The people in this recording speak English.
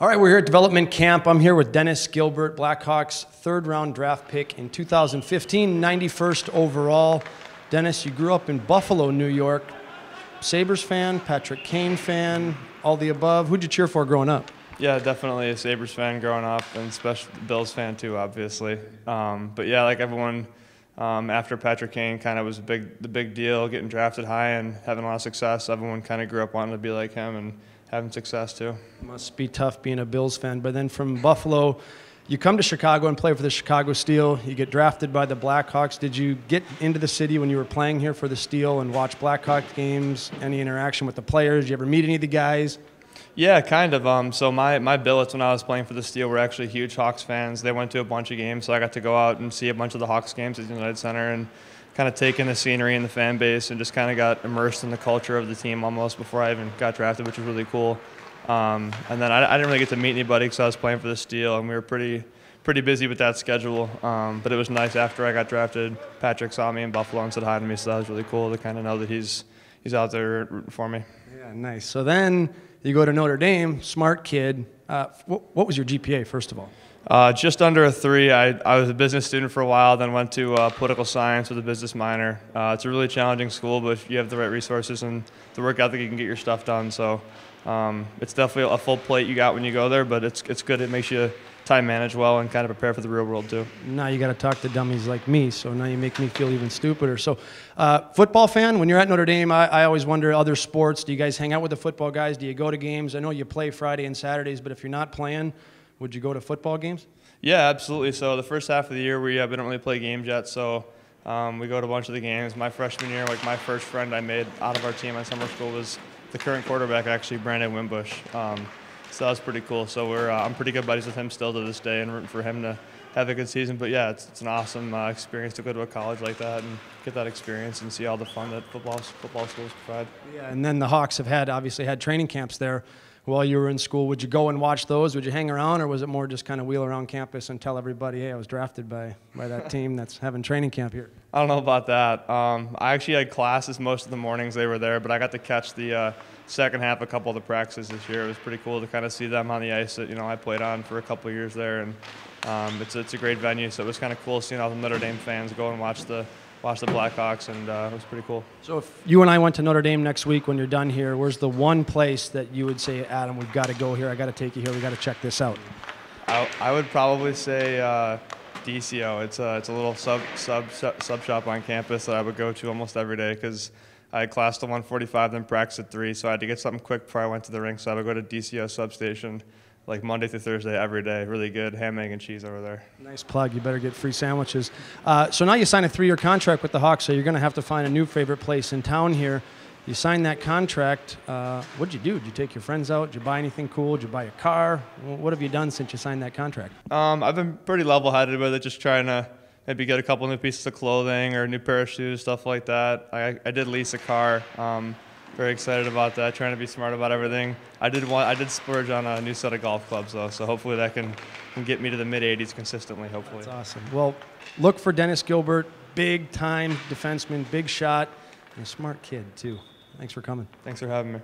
All right, we're here at development camp. I'm here with Dennis Gilbert, Blackhawks third-round draft pick in 2015, 91st overall. Dennis, you grew up in Buffalo, New York. Sabres fan, Patrick Kane fan, all the above. Who'd you cheer for growing up? Yeah, definitely a Sabres fan growing up, and especially Bills fan too, obviously. But yeah, like everyone, after Patrick Kane kind of was the big deal, getting drafted high and having a lot of success. Everyone kind of grew up wanting to be like him and having success too. Must be tough being a Bills fan. But then from Buffalo, you come to Chicago and play for the Chicago Steel. You get drafted by the Blackhawks. Did you get into the city when you were playing here for the Steel and watch Blackhawks games? Any interaction with the players? Did you ever meet any of the guys? Yeah, kind of. So my billets when I was playing for the Steel were actually huge Hawks fans. They went to a bunch of games, so I got to go out and see a bunch of the Hawks games at the United Center and kind of take in the scenery and the fan base and just kind of got immersed in the culture of the team almost before I even got drafted, which was really cool. And then I didn't really get to meet anybody because I was playing for the Steel, and we were pretty busy with that schedule. But it was nice after I got drafted. Patrick saw me in Buffalo and said hi to me, so that was really cool to kind of know that he's out there rooting for me. Yeah, nice. So then you go to Notre Dame, smart kid. What was your GPA, first of all? Just under a 3. I was a business student for a while, then went to political science with a business minor. It's a really challenging school, but if you have the right resources and the work ethic, you can get your stuff done. So it's definitely a full plate you got when you go there, but it's good. It makes you time manage well and kind of prepare for the real world too. Now you got to talk to dummies like me, so now you make me feel even stupider. So football fan, when you're at Notre Dame, I always wonder, other sports, do you guys hang out with the football guys? Do you go to games? I know you play Friday and Saturdays, but if you're not playing, would you go to football games? Yeah, absolutely. So the first half of the year, we don't really play games yet, so we go to a bunch of the games. My freshman year, like my first friend I made out of our team at summer school was the current quarterback, actually, Brandon Wimbush. So that was pretty cool. So I'm pretty good buddies with him still to this day and rooting for him to have a good season. But yeah, it's an awesome experience to go to a college like that and get that experience and see all the fun that football schools provide. Yeah, and then the Hawks have obviously had training camps there while you were in school. Would you go and watch those? Would you hang around, or was it more just kind of wheel around campus and tell everybody, hey, I was drafted by that team that's having training camp here? I don't know about that. I actually had classes most of the mornings they were there, but I got to catch the second half a couple of the practices this year. It was pretty cool to kind of see them on the ice that I played on for a couple of years there, and it's a great venue. So it was kind of cool seeing all the Notre Dame fans go and watch the Blackhawks, and it was pretty cool. So if you and I went to Notre Dame next week when you're done here, where's the one place that you would say, Adam, we've got to go here, I got to take you here, we got to check this out? I would probably say DCO. It's a little sub shop on campus that I would go to almost every day because I had class till 1:45, then practice at 3, so I had to get something quick before I went to the rink. So I would go to DCO substation like Monday through Thursday every day. Really good ham, egg, and cheese over there. Nice plug. You better get free sandwiches. So now you sign a 3-year contract with the Hawks, so you're going to have to find a new favorite place in town here. You signed that contract. What did you do? Did you take your friends out? Did you buy anything cool? Did you buy a car? What have you done since you signed that contract? I've been pretty level-headed with it, just trying to maybe get a couple new pieces of clothing or a new pair of shoes, stuff like that. I did lease a car. Very excited about that, trying to be smart about everything. I did splurge on a new set of golf clubs, though, so hopefully that can get me to the mid-80s consistently, hopefully. That's awesome. Well, look for Dennis Gilbert, big-time defenseman, big shot, and a smart kid, too. Thanks for coming. Thanks for having me.